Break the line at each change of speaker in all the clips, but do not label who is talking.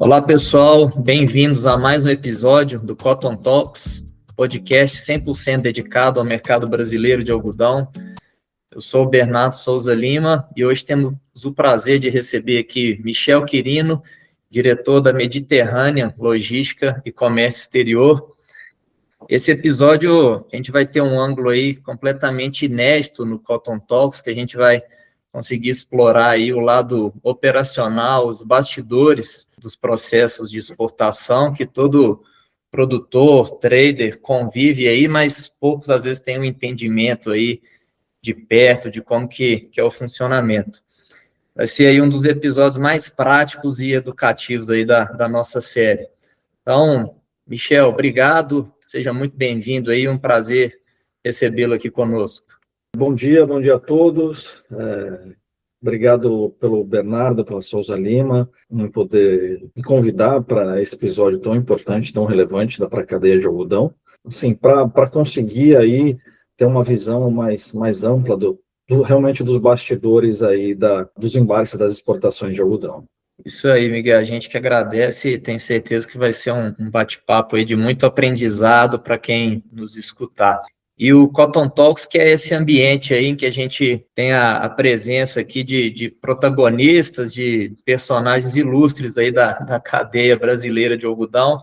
Olá, pessoal, bem-vindos a mais um episódio do Cotton Talks, podcast 100% dedicado ao mercado brasileiro de algodão. Eu sou o Bernardo Souza Lima e hoje temos o prazer de receber aqui Michel Quirino, diretor da Mediterrânea Logística e Comércio Exterior. Esse episódio a gente vai ter um ângulo aí completamente inédito no Cotton Talks, que a gente vai conseguir explorar aí o lado operacional, os bastidores dos processos de exportação, que todo produtor, trader convive aí, mas poucos às vezes têm um entendimento aí de perto de como que é o funcionamento. Vai ser aí um dos episódios mais práticos e educativos aí da nossa série. Então, Michel, obrigado, seja muito bem-vindo aí, um prazer recebê-lo aqui conosco.
Bom dia a todos. Obrigado pelo Bernardo, pela Souza Lima, em poder me convidar para esse episódio tão importante, tão relevante para a cadeia de algodão. Assim, para conseguir aí ter uma visão mais ampla realmente dos bastidores aí dos embarques das exportações de algodão.
Isso aí, Miguel, a gente que agradece e tem certeza que vai ser um bate-papo aí de muito aprendizado para quem nos escutar. E o Cotton Talks, que é esse ambiente aí em que a gente tem a presença aqui de protagonistas, de personagens ilustres aí da cadeia brasileira de algodão,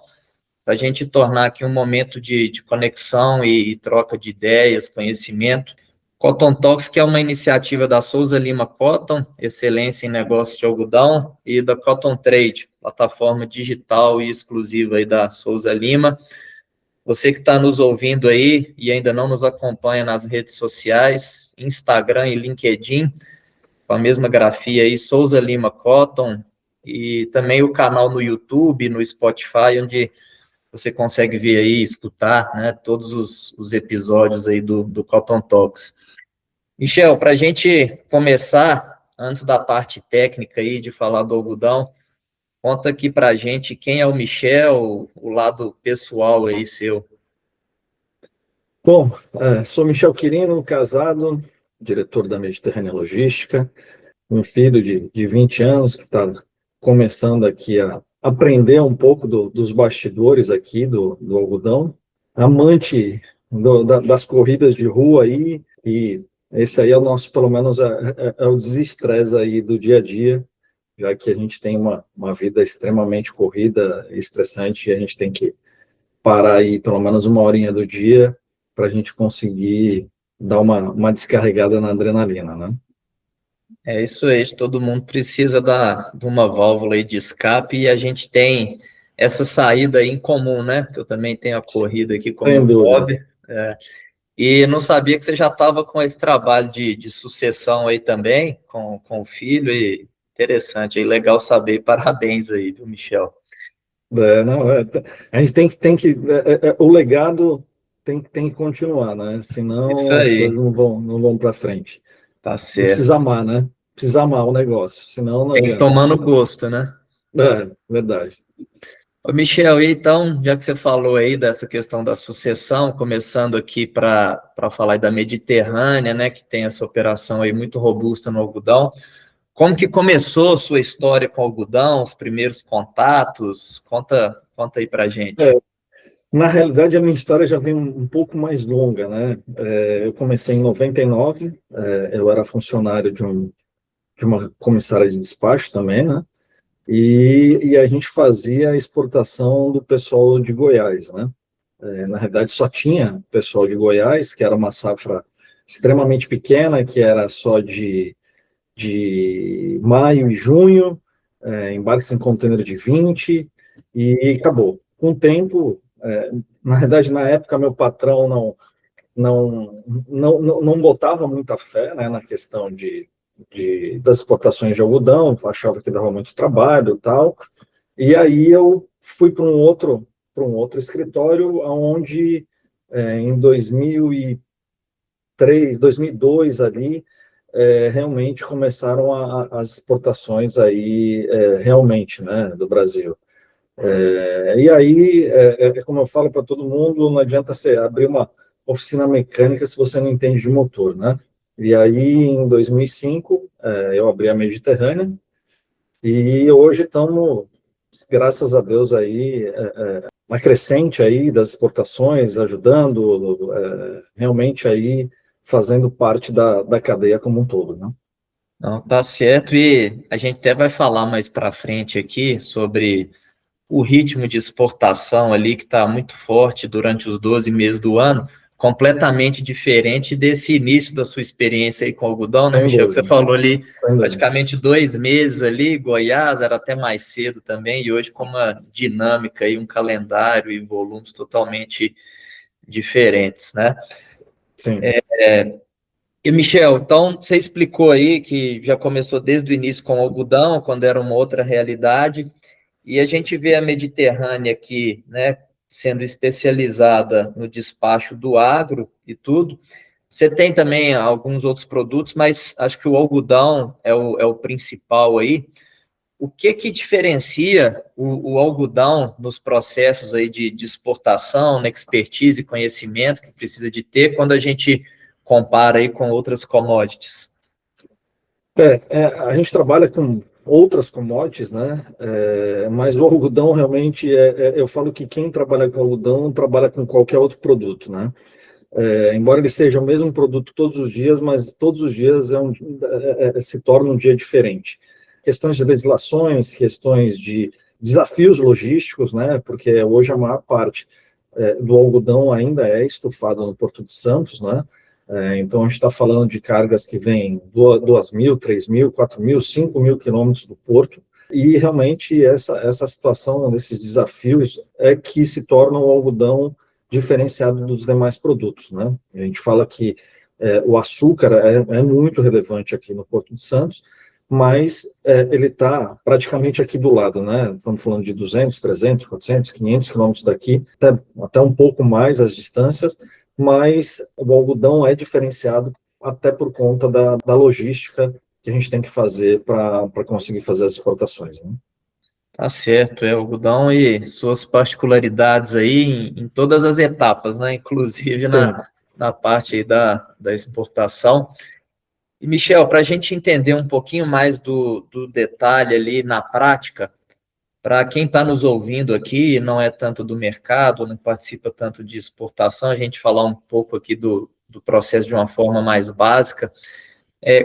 para a gente tornar aqui um momento de conexão e troca de ideias, conhecimento. Cotton Talks, que é uma iniciativa da Souza Lima Cotton, excelência em negócios de algodão, e da Cotton Trade, plataforma digital e exclusiva aí da Souza Lima. Você que está nos ouvindo aí e ainda não nos acompanha nas redes sociais, Instagram e LinkedIn, com a mesma grafia aí, Souza Lima Cotton, e também o canal no YouTube, no Spotify, onde você consegue ver aí, escutar, né, todos os episódios aí do Cotton Talks. Michel, para a gente começar, antes da parte técnica aí, de falar do algodão, conta aqui para a gente quem é o Michel, o lado pessoal aí seu.
Bom, sou Michel Quirino, casado, diretor da Mediterrânea Logística, um filho de 20 anos que está começando aqui a aprender um pouco dos bastidores aqui do algodão, amante das corridas de rua aí, e esse aí é o nosso, pelo menos, é o desestresse aí do dia a dia, já que a gente tem uma vida extremamente corrida e estressante, e a gente tem que parar aí pelo menos uma horinha do dia para a gente conseguir dar uma descarregada na adrenalina, né?
É isso aí, todo mundo precisa de uma válvula aí de escape e a gente tem essa saída aí em comum, né? Porque eu também tenho a corrida aqui como hobby. E não sabia que você já estava com esse trabalho de sucessão aí também, com o filho, e interessante, aí legal saber, parabéns aí, viu, Michel?
A gente o legado tem que continuar, né? Senão
Isso
as
aí,
coisas não vão para frente.
tá
E
certo.
precisa amar, né? Precisa amar o negócio, senão não
Tem que
adianta.
tomar no gosto, né?
Verdade.
Ô, Michel, e então, já que você falou aí dessa questão da sucessão, começando aqui para falar da Mediterrânea, né, que tem essa operação aí muito robusta no algodão, como que começou a sua história com o algodão, os primeiros contatos? Conta aí para gente.
Na realidade, a minha história já vem um pouco mais longa, né? Eu comecei em 99, eu era funcionário de uma comissária de despacho também, né? E a gente fazia a exportação do pessoal de Goiás, né? Na realidade, só tinha pessoal de Goiás, que era uma safra extremamente pequena, que era só de maio e junho, embarques em container de 20, e acabou. Com o tempo, na verdade, na época, meu patrão não botava muita fé, né, na questão das exportações de algodão, achava que dava muito trabalho e tal, e aí eu fui para um outro escritório, onde em 2003, 2002 ali, realmente começaram as exportações aí, realmente, né, do Brasil. E aí, como eu falo para todo mundo, não adianta você abrir uma oficina mecânica se você não entende de motor, né? E aí, em 2005, eu abri a Mediterrânea, e hoje estamos graças a Deus, aí, uma crescente aí das exportações, ajudando, realmente aí fazendo parte da cadeia como um todo, né?
Não, tá certo, e a gente até vai falar mais para frente aqui sobre o ritmo de exportação ali que está muito forte durante os 12 meses do ano, completamente diferente desse início da sua experiência aí com algodão, né,
Sem
Michel? Que você
dúvida,
falou ali,
sem dúvida.
praticamente 2 meses ali, Goiás era até mais cedo também, e hoje com uma dinâmica e um calendário e volumes totalmente diferentes, né?
Sim.
E, Michel, então você explicou aí que já começou desde o início com algodão, quando era uma outra realidade, e a gente vê a Mediterrânea aqui, né, sendo especializada no despacho do agro e tudo. Você tem também alguns outros produtos, mas acho que o algodão é o principal aí. O que que diferencia o algodão nos processos aí de exportação, na expertise e conhecimento que precisa de ter quando a gente compara aí com outras commodities?
A gente trabalha com outras commodities, né? Mas o algodão realmente eu falo que quem trabalha com algodão trabalha com qualquer outro produto, né? Embora ele seja o mesmo produto todos os dias, mas todos os dias se torna um dia diferente. Questões de legislações, questões de desafios logísticos, né? Porque hoje a maior parte do algodão ainda é estufado no Porto de Santos, né? Então, a gente está falando de cargas que vêm 2.000, 3.000, 4.000, 5.000 quilômetros do porto, e realmente essa situação, esses desafios, é que se tornam o algodão diferenciado dos demais produtos, né? A gente fala que o açúcar é muito relevante aqui no Porto de Santos, mas ele está praticamente aqui do lado, né? Estamos falando de 200, 300, 400, 500 quilômetros daqui, até um pouco mais as distâncias, mas o algodão é diferenciado até por conta da logística que a gente tem que fazer para conseguir fazer as exportações, né?
Tá certo, o algodão e suas particularidades aí em todas as etapas, né? Inclusive
Sim.
na parte aí da exportação. E, Michel, para a gente entender um pouquinho mais do detalhe ali na prática, para quem está nos ouvindo aqui, não é tanto do mercado, não participa tanto de exportação, a gente falar um pouco aqui do processo de uma forma mais básica.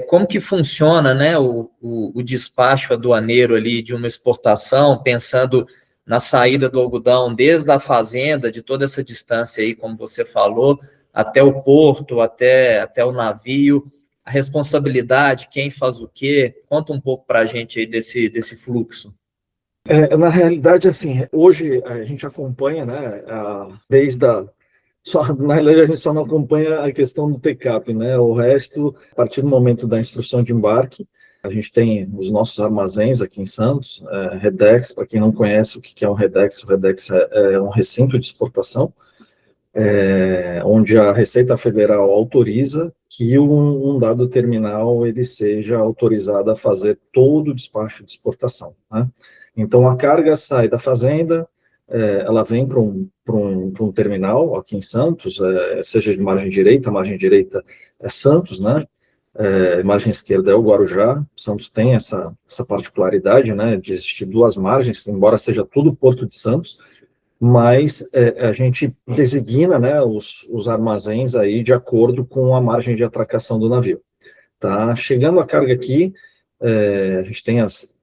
Como que funciona, né, o despacho aduaneiro ali de uma exportação, pensando na saída do algodão desde a fazenda, de toda essa distância aí, como você falou, até o porto, até o navio, a responsabilidade, quem faz o quê? Conta um pouco para a gente aí desse fluxo.
Na realidade, assim, hoje a gente acompanha, né, na realidade, a gente só não acompanha a questão do take-up, né? O resto, a partir do momento da instrução de embarque, a gente tem os nossos armazéns aqui em Santos, Redex. Para quem não conhece o que é um Redex, o Redex é um recinto de exportação, onde a Receita Federal autoriza que um dado terminal ele seja autorizado a fazer todo o despacho de exportação, né? Então, a carga sai da fazenda, ela vem para um terminal aqui em Santos, seja de margem direita é Santos, né? Margem esquerda é o Guarujá. Santos tem essa particularidade, né, de existir duas margens, embora seja tudo Porto de Santos, mas a gente designa, né, os armazéns aí de acordo com a margem de atracação do navio. Tá? Chegando a carga aqui, a gente tem as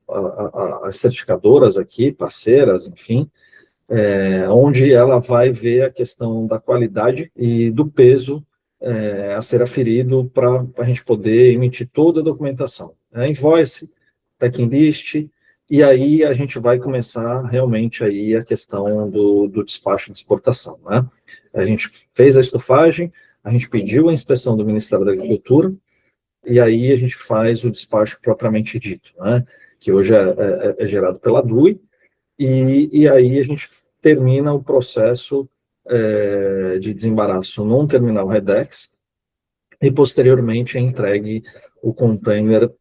certificadoras aqui, parceiras, enfim, onde ela vai ver a questão da qualidade e do peso a ser aferido para a gente poder emitir toda a documentação. Invoice, packing list, e aí a gente vai começar realmente aí a questão do despacho de exportação, né? A gente fez a estufagem, a gente pediu a inspeção do Ministério da Agricultura, e aí a gente faz o despacho propriamente dito, né? Que hoje é gerado pela DUI, e aí a gente termina o processo de desembaraço num terminal Redex, e posteriormente é entregue o container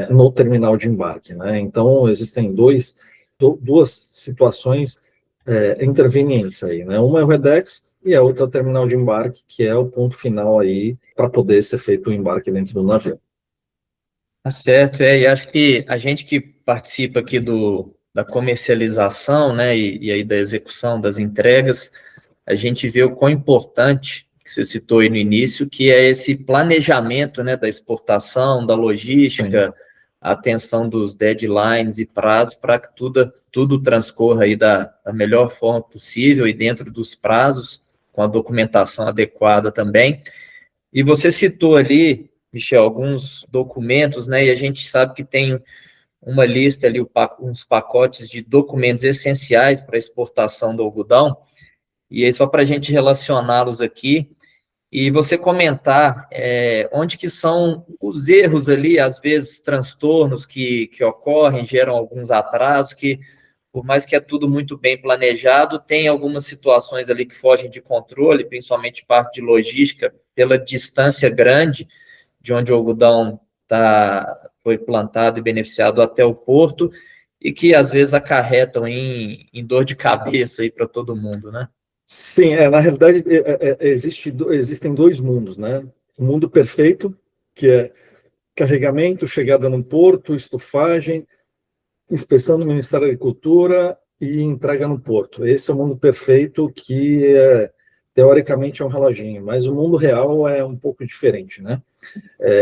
no terminal de embarque, né? Então, existem duas situações intervenientes aí, né? Uma é o Redex e a outra é o terminal de embarque, que é o ponto final aí para poder ser feito o embarque dentro do navio.
Tá certo, e acho que a gente que participa aqui da comercialização, né, e aí da execução das entregas, a gente vê o quão importante, que você citou aí no início, que é esse planejamento, né, da exportação, da logística, a atenção dos deadlines e prazos para que tudo transcorra aí da melhor forma possível e dentro dos prazos, com a documentação adequada também. E você citou ali, Michel, alguns documentos, né, e a gente sabe que tem uma lista ali, uns pacotes de documentos essenciais para a exportação do algodão, e aí só para a gente relacioná-los aqui, e você comentar onde que são os erros ali, às vezes transtornos que ocorrem, geram alguns atrasos, que por mais que é tudo muito bem planejado, tem algumas situações ali que fogem de controle, principalmente parte de logística, pela distância grande de onde o algodão foi plantado e beneficiado até o porto, e que às vezes acarretam em dor de cabeça aí para todo mundo, né?
Sim, na realidade existem dois mundos, né? O mundo perfeito, que é carregamento, chegada no porto, estufagem, inspeção do Ministério da Agricultura e entrega no porto. Esse é o mundo perfeito que, teoricamente, é um reloginho, mas o mundo real é um pouco diferente, né?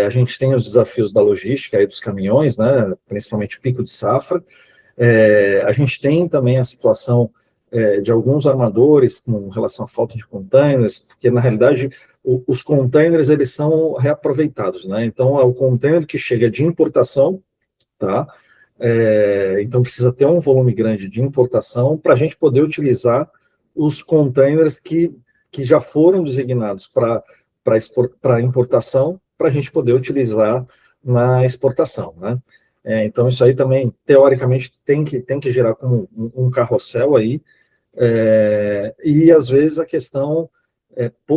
A gente tem os desafios da logística aí dos caminhões, né? Principalmente pico de safra. A gente tem também a situação de alguns armadores com relação à falta de containers, porque, na realidade, os containers, eles são reaproveitados, né? Então, é o container que chega de importação, tá? Então, precisa ter um volume grande de importação para a gente poder utilizar os containers que já foram designados para importação, para a gente poder utilizar na exportação, né? Então, isso aí também, teoricamente, tem que gerar como um carrossel aí, e, às vezes, a questão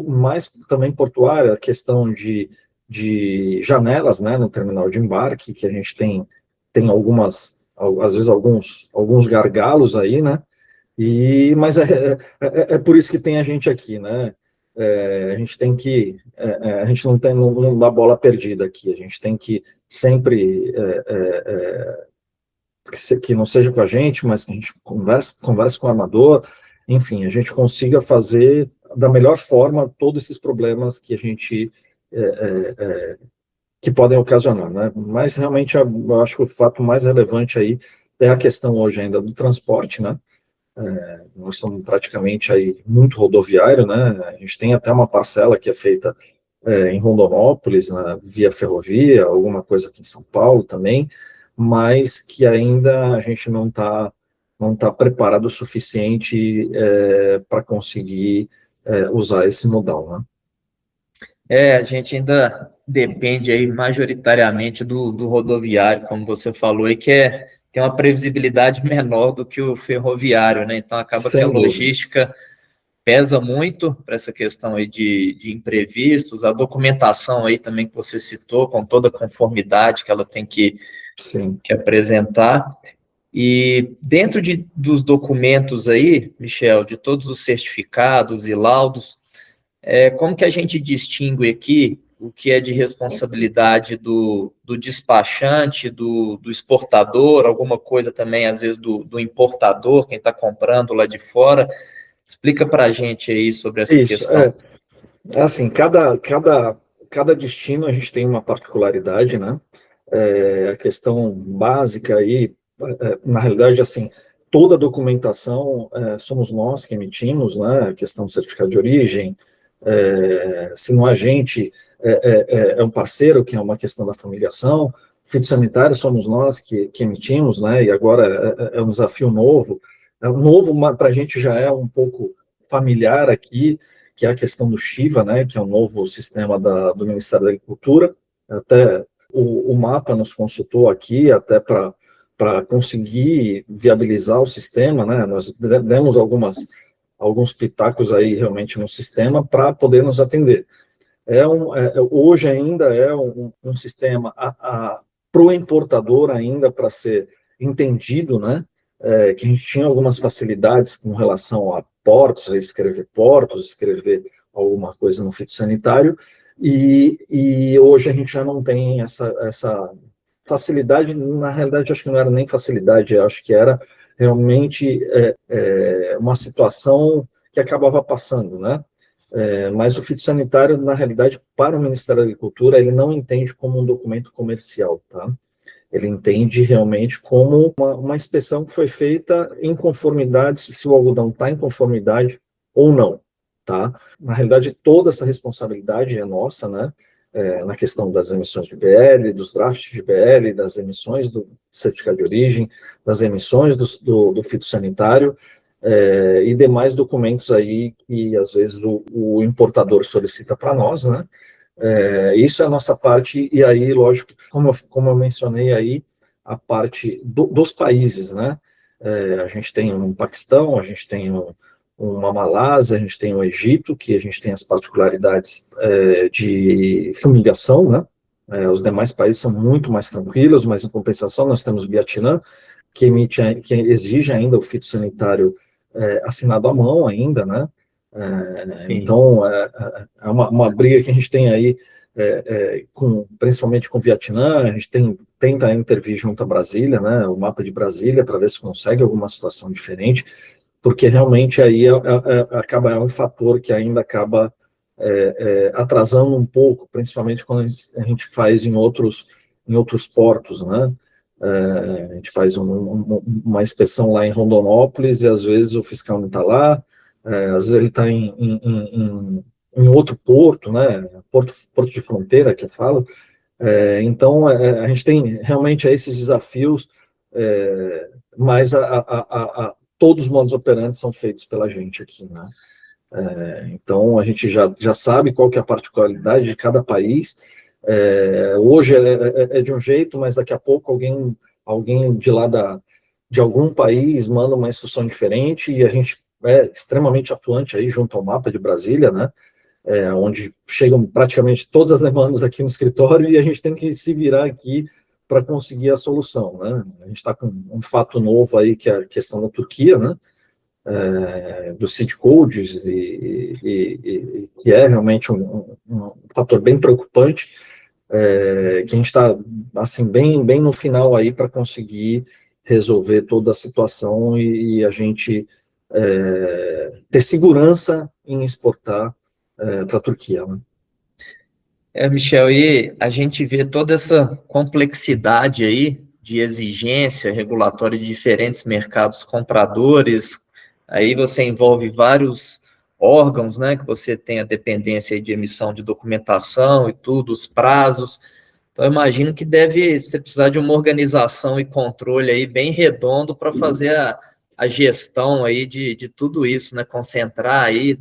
mais também portuária, a questão de janelas, né, no terminal de embarque, que a gente tem algumas, às vezes, alguns gargalos aí, né, mas é por isso que tem a gente aqui, né, a gente tem que, a gente não dá bola perdida aqui, a gente tem que sempre, que não seja com a gente, mas que a gente converse com o armador, enfim, a gente consiga fazer da melhor forma todos esses problemas que a gente que podem ocasionar, né? Mas realmente eu acho que o fato mais relevante aí é a questão hoje ainda do transporte, né? Nós estamos praticamente aí muito rodoviário, né? A gente tem até uma parcela que é feita em Rondonópolis, né, via ferrovia, alguma coisa aqui em São Paulo também, mas que ainda a gente não tá preparado o suficiente para conseguir usar esse modal, né?
A gente ainda depende aí majoritariamente do rodoviário, como você falou, e que tem uma previsibilidade menor do que o ferroviário, né? Então acaba que a
Sem dúvida.
logística pesa muito para essa questão aí de imprevistos, a documentação aí também que você citou, com toda a conformidade que ela tem
Sim.
que apresentar. E dentro dos documentos aí, Michel, de todos os certificados e laudos, como que a gente distingue aqui o que é de responsabilidade do despachante, do exportador, alguma coisa também, às vezes, do importador, quem está comprando lá de fora? Explica para a gente aí sobre essa
Isso,
questão.
assim, cada destino a gente tem uma particularidade, né? A questão básica aí, na realidade, assim, toda a documentação somos nós que emitimos, né? A questão do certificado de origem, se não a gente é um parceiro, que é uma questão da fomentação, fitossanitário somos nós que emitimos, né? E agora é um desafio novo, para a gente já é um pouco familiar aqui, que é a questão do Shiva, né, que é um novo sistema do Ministério da Agricultura. Até o MAPA nos consultou aqui, até para conseguir viabilizar o sistema, né, nós demos alguns pitacos aí realmente no sistema para poder nos atender. Hoje ainda é um sistema para o importador ainda para ser entendido, né, que a gente tinha algumas facilidades com relação a portos, escrever alguma coisa no fitossanitário, e hoje a gente já não tem essa facilidade. Na realidade, acho que não era nem facilidade, acho que era realmente uma situação que acabava passando, né? Mas o fitossanitário, na realidade, para o Ministério da Agricultura, ele não entende como um documento comercial, tá? Ele entende realmente como uma inspeção que foi feita em conformidade, se o algodão está em conformidade ou não, tá? Na realidade, toda essa responsabilidade é nossa, né? Na questão das emissões de BL, dos drafts de BL, das emissões do certificado de origem, das emissões do fitossanitário, e demais documentos aí que, às vezes, o importador solicita para nós, né? Isso é a nossa parte, e aí, lógico, como eu mencionei aí, a parte dos países, né? A gente tem um Paquistão, a gente tem uma Malásia, a gente tem o Egito, que a gente tem as particularidades de fumigação, né? Os demais países são muito mais tranquilos, mas em compensação nós temos o Vietnã, que exige ainda o fitossanitário assinado à mão ainda, né? Então, é uma briga que a gente tem aí, principalmente com o Vietnã. A gente tenta intervir junto a Brasília, né, o mapa de Brasília, para ver se consegue alguma situação diferente, porque realmente aí é um fator que ainda acaba atrasando um pouco, principalmente quando a gente faz em outros portos, né? A gente faz uma inspeção lá em Rondonópolis e às vezes o fiscal não está lá, às vezes ele está em outro porto, né? Porto de fronteira que eu falo. Então a gente tem realmente esses desafios, mas todos os modos operantes são feitos pela gente aqui, né? Então a gente já sabe qual que é a particularidade de cada país. Hoje é de um jeito, mas daqui a pouco alguém de lá de algum país manda uma instrução diferente, e a gente é extremamente atuante aí junto ao mapa de Brasília, né? Onde chegam praticamente todas as demandas aqui no escritório, e a gente tem que se virar aqui para conseguir a solução, né? A gente está com um fato novo aí, que é a questão da Turquia, né? Dos seed codes, e que é realmente um fator bem preocupante, que a gente está assim, bem no final aí para conseguir resolver toda a situação, e a gente ter segurança em exportar para a Turquia, né?
Michel, e a gente vê toda essa complexidade aí de exigência regulatória de diferentes mercados compradores. Aí você envolve vários órgãos, né, que você tem a dependência aí de emissão de documentação e tudo, os prazos. Então, eu imagino que deve você precisar de uma organização e controle aí bem redondo para fazer a gestão aí de tudo isso, né, concentrar aí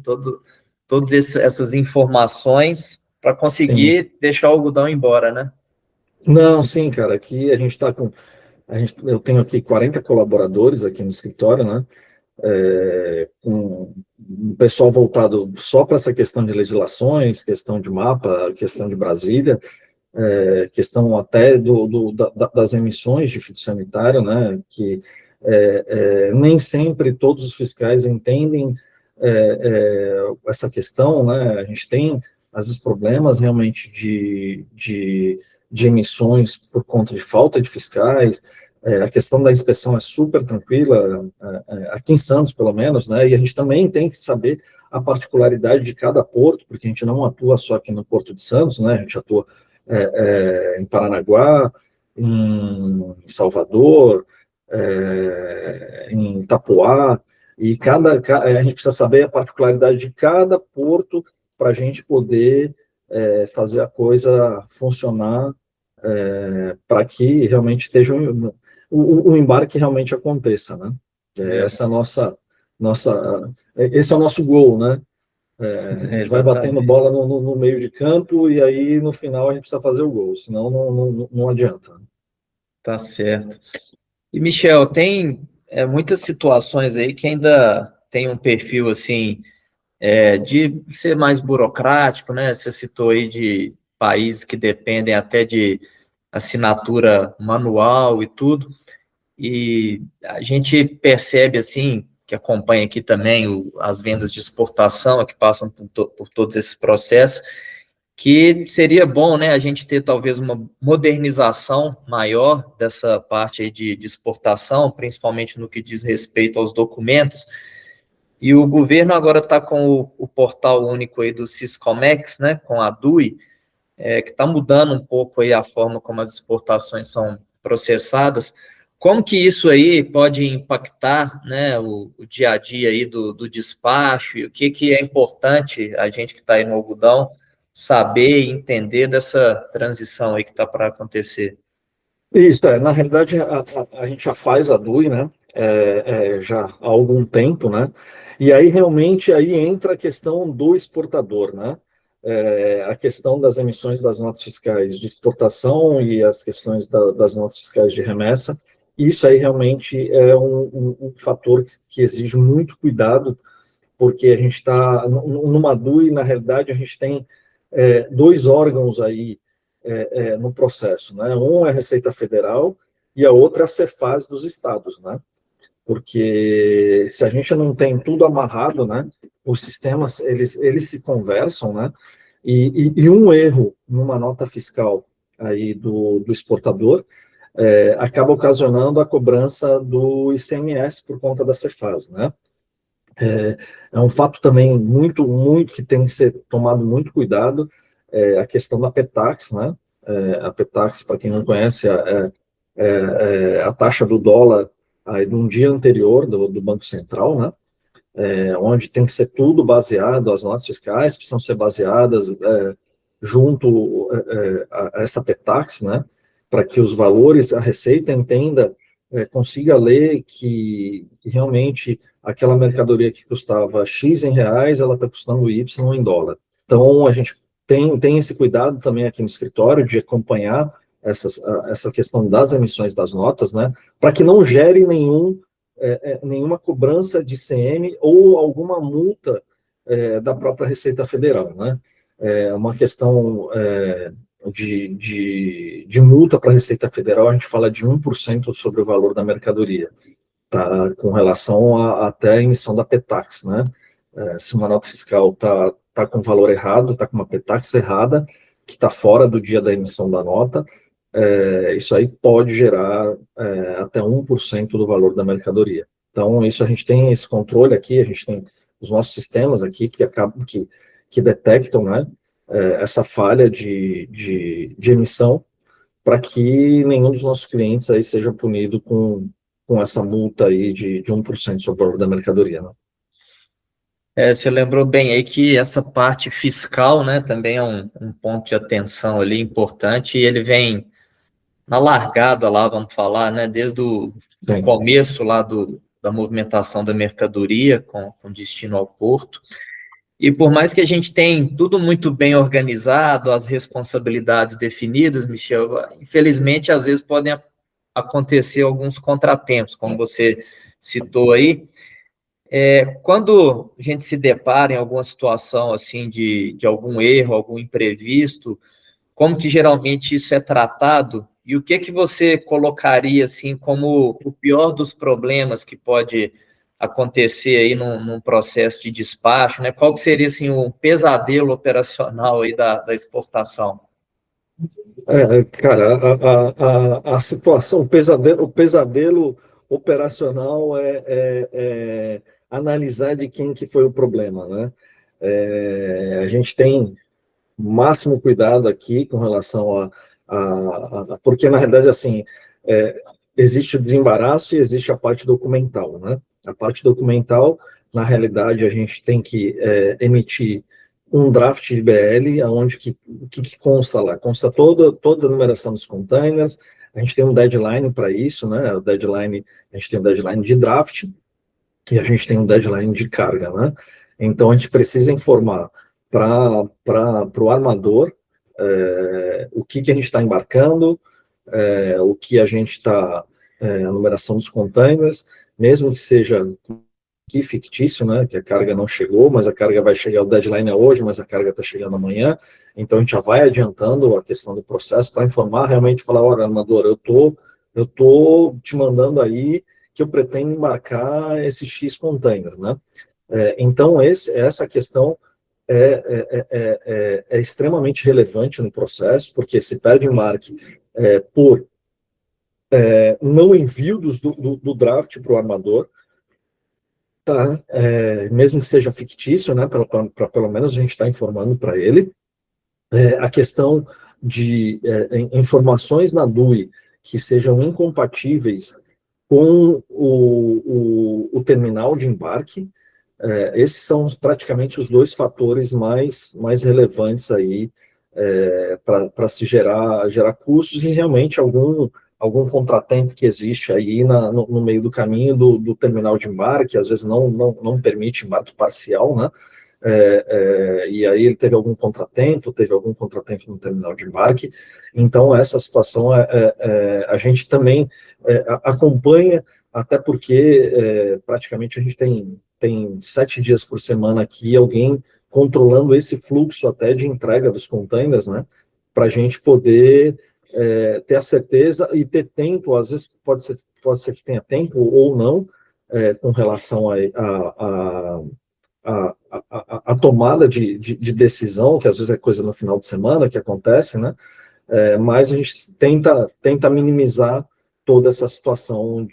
todas essas informações para
Sim.
conseguir deixar o algodão embora, né?
Não, sim, cara, aqui a gente está com... eu tenho aqui 40 colaboradores aqui no escritório, né? Com um pessoal voltado só para essa questão de legislações, questão de mapa, questão de Brasília, questão até das emissões de fitossanitário, né? Que nem sempre todos os fiscais entendem essa questão, né? A gente tem, às vezes, problemas realmente de emissões por conta de falta de fiscais. A questão da inspeção é super tranquila, aqui em Santos, pelo menos, né? E a gente também tem que saber a particularidade de cada porto, porque a gente não atua só aqui no Porto de Santos, né? A gente atua em Paranaguá, em Salvador, em Itapoá, e a gente precisa saber a particularidade de cada porto para a gente poder fazer a coisa funcionar, para que realmente esteja o embarque realmente aconteça, né? Essa é a esse é o nosso gol, né? A gente vai batendo
Exatamente.
bola no meio de campo, e aí no final a gente precisa fazer o gol, senão não adianta.
Tá certo. E, Michel, tem muitas situações aí que ainda tem um perfil assim de ser mais burocrático, né? Você citou aí de países que dependem até de assinatura manual e tudo. E a gente percebe, assim, que acompanha aqui também as vendas de exportação, que passam por todos esses processos, que seria bom, né, a gente ter talvez uma modernização maior dessa parte aí de exportação, principalmente no que diz respeito aos documentos. E o governo agora está com o portal único aí do Siscomex, né, com a DUI, que está mudando um pouco aí a forma como as exportações são processadas. Como que isso aí pode impactar, né, o dia a dia aí do despacho, e o que é importante a gente que está aí no algodão saber e entender dessa transição aí que está para acontecer?
Isso, na realidade, a gente já faz a DUI, né? Já há algum tempo, né? E aí realmente aí entra a questão do exportador, né? A questão das emissões das notas fiscais de exportação e as questões das notas fiscais de remessa. Isso aí realmente é um fator que exige muito cuidado, porque a gente está numa DUI, na realidade, a gente tem dois órgãos aí no processo, né? Um é a Receita Federal e a outra é a Cefaz dos estados, né? Porque se a gente não tem tudo amarrado, né? Os sistemas, eles se conversam, né? E um erro numa nota fiscal aí do exportador acaba ocasionando a cobrança do ICMS por conta da Cefaz, né? É um fato também muito que tem que ser tomado muito cuidado, a questão da PETAX, né? A PETAX, para quem não conhece, a taxa do dólar aí de um dia anterior do Banco Central, né? Onde tem que ser tudo baseado, as notas fiscais precisam ser baseadas junto a essa PETAX, né? Para que os valores, a Receita entenda, consiga ler que realmente aquela mercadoria que custava X em reais, ela está custando Y em dólar. Então, a gente tem esse cuidado também aqui no escritório de acompanhar essa questão das emissões das notas, né, para que não gere nenhuma cobrança de ICM ou alguma multa da própria Receita Federal, né? Uma questão de multa para a Receita Federal, a gente fala de 1% sobre o valor da mercadoria, tá? Com relação até a emissão da PETAX, né? Se uma nota fiscal tá com valor errado, está com uma PETAX errada, que está fora do dia da emissão da nota, isso aí pode gerar até 1% do valor da mercadoria. Então, isso a gente tem esse controle aqui, a gente tem os nossos sistemas aqui que detectam, né, essa falha de emissão, para que nenhum dos nossos clientes aí seja punido com essa multa aí de 1% sobre o valor da mercadoria, né?
Você lembrou bem aí que essa parte fiscal, né, também é um ponto de atenção ali importante, e ele vem na largada lá, vamos falar, né, desde do
Sim.
começo lá da movimentação da mercadoria com destino ao porto. E por mais que a gente tenha tudo muito bem organizado, as responsabilidades definidas, Michel, infelizmente, às vezes podem acontecer alguns contratempos, como você citou aí. Quando a gente se depara em alguma situação assim de algum erro, algum imprevisto, como que geralmente isso é tratado? E o que você colocaria assim como o pior dos problemas que pode acontecer aí num processo de despacho, né? Qual que seria assim o pesadelo operacional aí da exportação?
Cara, a situação, o pesadelo operacional é analisar de quem que foi o problema, né? A gente tem o máximo cuidado aqui com relação porque na realidade assim é, existe o desembaraço e existe a parte documental, né? A parte documental, na realidade, a gente tem que emitir um draft de BL, onde que consta lá? Consta toda a numeração dos containers, a gente tem um deadline para isso, né? A gente tem um deadline de draft e a gente tem um deadline de carga, né? Então a gente precisa informar para o armador o que a gente está embarcando, o que a gente está, a numeração dos containers, mesmo que seja que fictício, né, que a carga não chegou, mas a carga vai chegar, o deadline é hoje, mas a carga está chegando amanhã, então a gente já vai adiantando a questão do processo para informar, realmente falar, olha, armador, eu tô te mandando aí que eu pretendo embarcar esse X container, né? Então, essa questão é extremamente relevante no processo, porque se perde embarque por não envio do draft para o armador, tá? Mesmo que seja fictício, né, para pelo menos a gente estar informando para ele. A questão de informações na DUI que sejam incompatíveis com o terminal de embarque. Esses são praticamente os dois fatores mais relevantes aí para se gerar custos e realmente algum contratempo que existe aí no meio do caminho do terminal de embarque, às vezes não permite embarque parcial, né? E aí ele teve algum contratempo no terminal de embarque. Então, essa situação a gente também acompanha, até porque praticamente a gente tem 7 dias por semana aqui, alguém controlando esse fluxo até de entrega dos containers, né? Para a gente poder ter a certeza e ter tempo, às vezes pode ser que tenha tempo ou não, com relação a tomada de decisão, que às vezes é coisa no final de semana que acontece, né? Mas a gente tenta minimizar toda essa situação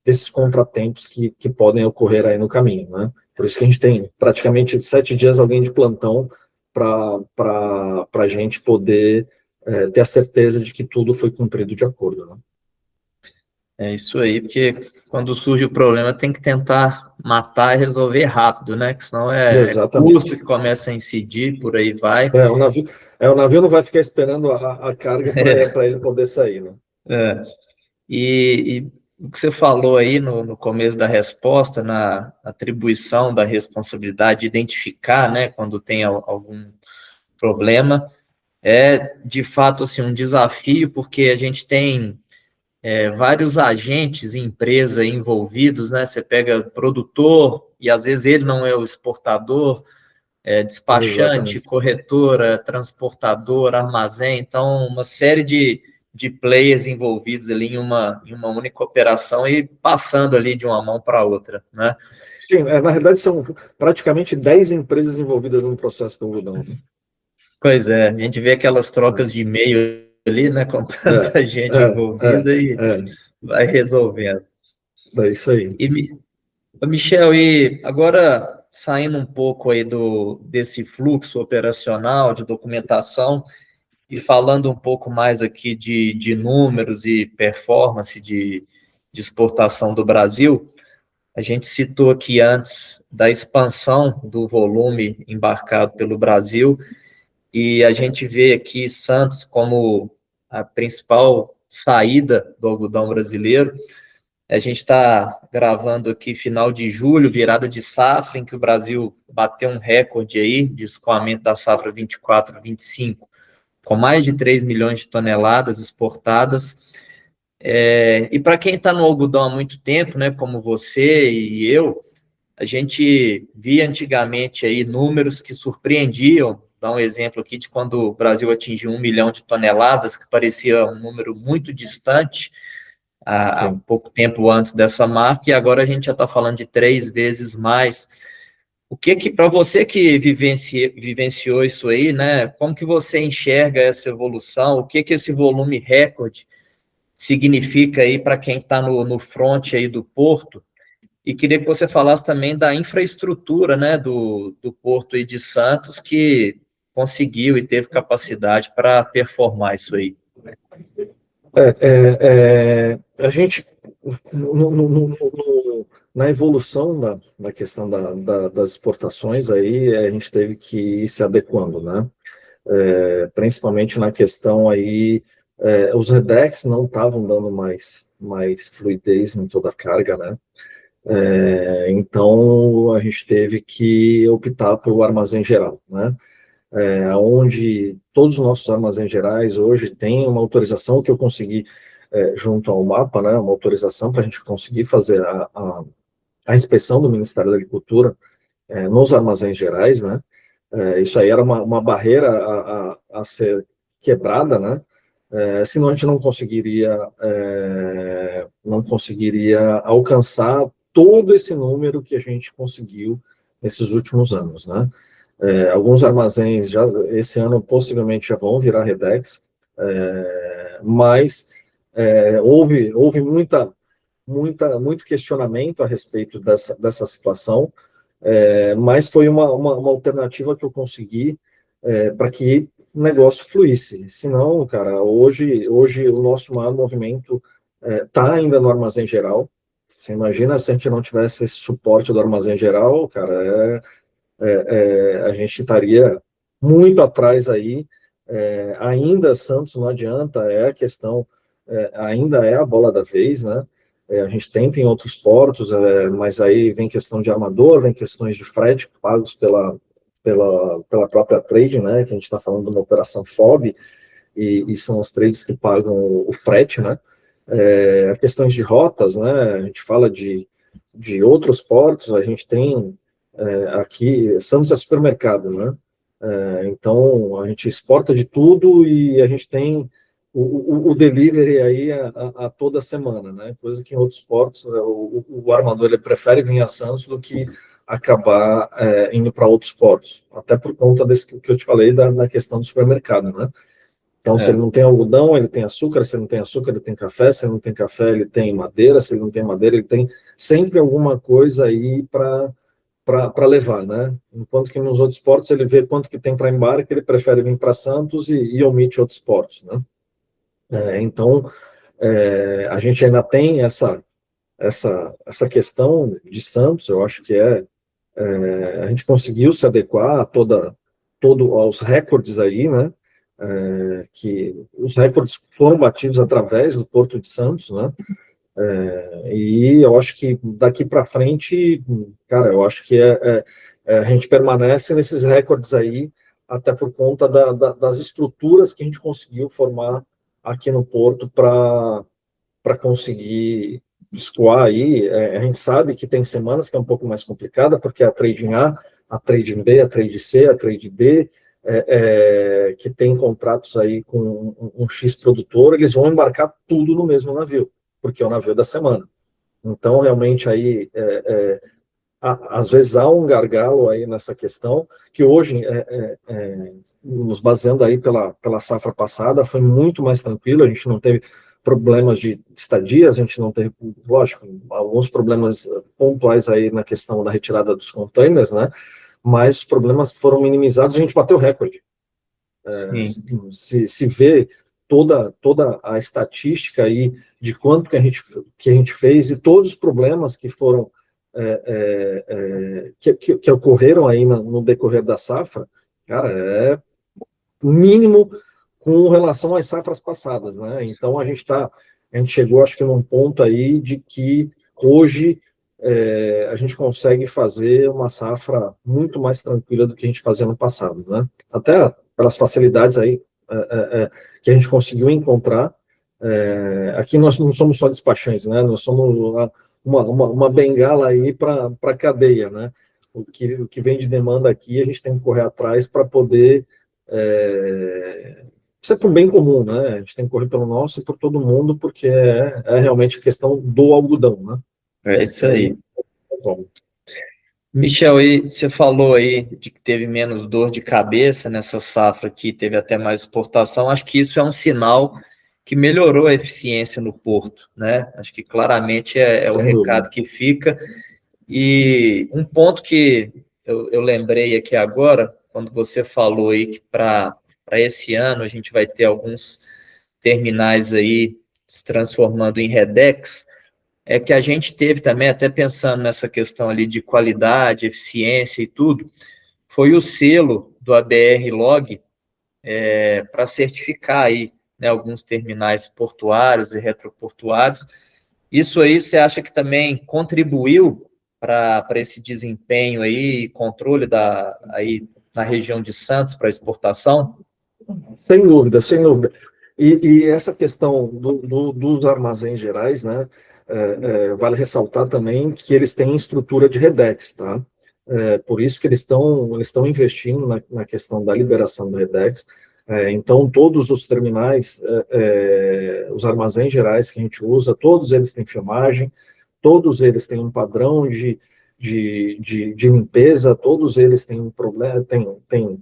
desses contratempos que podem ocorrer aí no caminho, né? Por isso que a gente tem praticamente 7 dias alguém de plantão para a gente poder ter a certeza de que tudo foi cumprido de acordo, né?
É isso aí, porque quando surge o problema tem que tentar matar e resolver rápido, né? Que senão é custo
Exatamente.
que começa a incidir, por aí vai.
O navio não vai ficar esperando a carga para ele poder sair, né?
É. E o que você falou aí no começo da resposta, na atribuição da responsabilidade de identificar, né, quando tem algum problema, é de fato assim, um desafio, porque a gente tem vários agentes e empresas envolvidos, né? Você pega produtor, e às vezes ele não é o exportador, despachante,
Exatamente.
corretora, transportadora, armazém, então uma série de players envolvidos ali em uma única operação e passando ali de uma mão para outra, né?
Sim, na realidade são praticamente 10 empresas envolvidas no processo do algodão, né?
Pois é, a gente vê aquelas trocas de e-mail ali, né, com
É,
tanta gente
é,
envolvida e
é,
vai resolvendo.
é isso aí.
E, Michel, e agora saindo um pouco aí desse fluxo operacional de documentação, e falando um pouco mais aqui de números e performance de exportação do Brasil, a gente citou aqui antes da expansão do volume embarcado pelo Brasil, e a gente vê aqui Santos como a principal saída do algodão brasileiro. A gente está gravando aqui final de julho, virada de safra, em que o Brasil bateu um recorde aí de escoamento da safra 24-25, com mais de 3 milhões de toneladas exportadas. E para quem está no algodão há muito tempo, né, como você e eu, a gente via antigamente aí números que surpreendiam. Dá um exemplo aqui de quando o Brasil atingiu 1 milhão de toneladas, que parecia um número muito distante há
Sim.
pouco tempo antes dessa marca, e agora a gente já está falando de 3 vezes mais. O que para você que vivenciou isso aí, né? Como que você enxerga essa evolução? O que esse volume recorde significa aí para quem está no front aí do porto? E queria que você falasse também da infraestrutura, né, do porto aí de Santos, que conseguiu e teve capacidade para performar isso aí.
A gente, na evolução da questão das exportações, aí a gente teve que ir se adequando, né? Principalmente na questão aí, os redex não estavam dando mais fluidez em toda a carga, né? Então, a gente teve que optar pelo armazém geral, né? Onde todos os nossos armazéns gerais hoje têm uma autorização que eu consegui, junto ao mapa, né? Uma autorização para a gente conseguir fazer a inspeção do Ministério da Agricultura nos armazéns gerais, né? Isso aí era uma barreira a ser quebrada, né? Senão a gente não conseguiria alcançar todo esse número que a gente conseguiu nesses últimos anos, né? Alguns armazéns já esse ano possivelmente já vão virar Redex, mas houve muito questionamento a respeito dessa situação, mas foi uma alternativa que eu consegui para que o negócio fluísse. Senão, cara, hoje o nosso maior movimento está ainda no armazém geral. Você imagina se a gente não tivesse esse suporte do armazém geral, cara, a gente estaria muito atrás aí. Ainda Santos não adianta, a questão, ainda é a bola da vez, né? A gente tem outros portos, mas aí vem questão de armador, vem questões de frete pagos pela própria trade, né? Que a gente está falando de uma operação FOB, e são as trades que pagam o frete, né? Questões de rotas, né? A gente fala de outros portos, a gente tem aqui, Santos é supermercado, né? Então, a gente exporta de tudo e a gente tem o delivery aí a toda semana, né? Coisa que em outros portos o armador ele prefere vir a Santos do que acabar indo para outros portos, até por conta desse que eu te falei da questão do supermercado, né? Então, se ele não tem algodão, ele tem açúcar, se ele não tem açúcar, ele tem café, se ele não tem café, ele tem madeira, se ele não tem madeira, ele tem sempre alguma coisa aí para levar, né? Enquanto que nos outros portos ele vê quanto que tem para embarque, ele prefere vir para Santos e omite outros portos, né? Então, a gente ainda tem essa questão de Santos, eu acho que a gente conseguiu se adequar a aos recordes aí, né? Que os recordes foram batidos através do Porto de Santos, né? E eu acho que daqui para frente, cara, eu acho que a gente permanece nesses recordes aí, até por conta das estruturas que a gente conseguiu formar aqui no Porto para conseguir escoar aí. A gente sabe que tem semanas que é um pouco mais complicada, porque a trading a trading B, a trade C, a trade D, que tem contratos aí com um X produtor, eles vão embarcar tudo no mesmo navio, porque é o navio da semana. Então, realmente, aí, às vezes há um gargalo aí nessa questão, que hoje, nos baseando aí pela safra passada, foi muito mais tranquilo, a gente não teve problemas de estadia, a gente não teve, lógico, alguns problemas pontuais aí na questão da retirada dos containers, né? Mas os problemas foram minimizados, a gente bateu recorde. Se vê toda a estatística aí de quanto que a gente fez e todos os problemas que foram que ocorreram aí no decorrer da safra, cara, é mínimo com relação às safras passadas, né? Então a gente chegou, acho que num ponto aí de que hoje a gente consegue fazer uma safra muito mais tranquila do que a gente fazia no passado, né? Até pelas facilidades aí que a gente conseguiu encontrar. Aqui nós não somos só despachantes, né? Nós somos uma bengala aí para a cadeia, né? O que vem de demanda aqui, a gente tem que correr atrás para poder isso é para o bem comum, né? A gente tem que correr pelo nosso e por todo mundo, porque é realmente a questão do algodão, né?
É isso aí. Michel, e você falou aí de que teve menos dor de cabeça nessa safra aqui, teve até mais exportação. Acho que isso é um sinal que melhorou a eficiência no porto, né? Acho que claramente é o recado que fica. E um ponto que eu lembrei aqui agora, quando você falou aí que para esse ano a gente vai ter alguns terminais aí se transformando em Redex, é que a gente teve também, até pensando nessa questão ali de qualidade, eficiência e tudo, foi o selo do ABR Log para certificar aí, né, alguns terminais portuários e retroportuários. Isso aí você acha que também contribuiu para esse desempenho aí, controle aí na região de Santos para exportação?
Sem dúvida, sem dúvida. E essa questão dos armazéns gerais, né? Vale ressaltar também que eles têm estrutura de Redex, tá? Por isso que eles estão investindo na questão da liberação do Redex. Então, todos os terminais, os armazéns gerais que a gente usa, todos eles têm filmagem, todos eles têm um padrão de limpeza, todos eles têm um problema, tem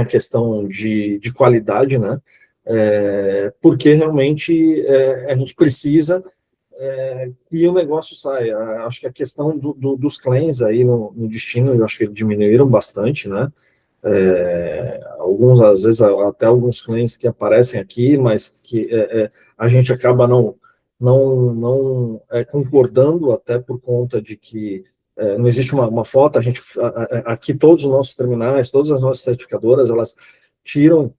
a questão de qualidade, né? Porque realmente a gente precisa que o negócio saia. Acho que a questão dos claims aí no destino, eu acho que diminuíram bastante, né? Alguns, às vezes, até alguns claims que aparecem aqui, mas que a gente acaba não concordando, até por conta de que não existe uma foto. Aqui todos os nossos terminais, todas as nossas certificadoras, elas tiram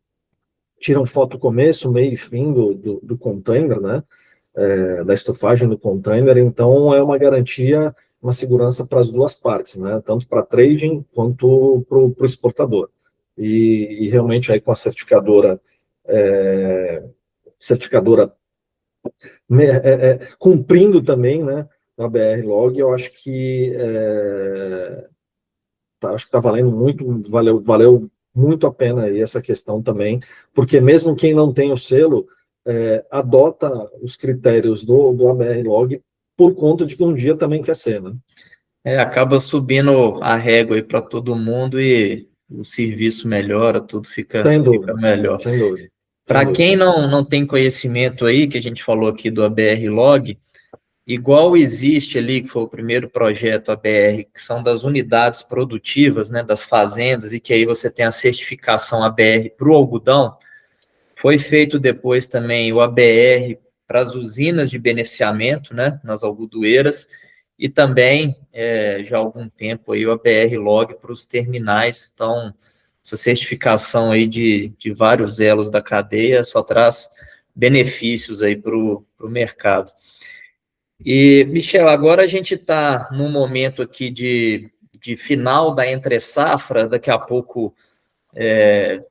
foto começo, meio e fim do container, né? Da estofagem do container. Então é uma garantia, uma segurança para as duas partes, né? Tanto para trading quanto para o exportador. E realmente aí com a certificadora cumprindo também, né, a BR Log, eu acho que está valendo muito, valeu muito a pena aí essa questão também, porque mesmo quem não tem o selo adota os critérios do ABR Log por conta de que um dia também quer ser, né?
Acaba subindo a régua aí para todo mundo e o serviço melhora, tudo fica melhor.
Sem dúvida.
Para quem não tem conhecimento aí, que a gente falou aqui do ABR Log, igual existe ali, que foi o primeiro projeto ABR, que são das unidades produtivas, né, das fazendas, e que aí você tem a certificação ABR para o algodão, foi feito depois também o ABR para as usinas de beneficiamento, né, nas algodoeiras, e também, já há algum tempo, aí, o ABR Log para os terminais. Então, essa certificação aí de vários elos da cadeia só traz benefícios aí para o mercado. E, Michel, agora a gente está num momento aqui de final da entre-safra, daqui a pouco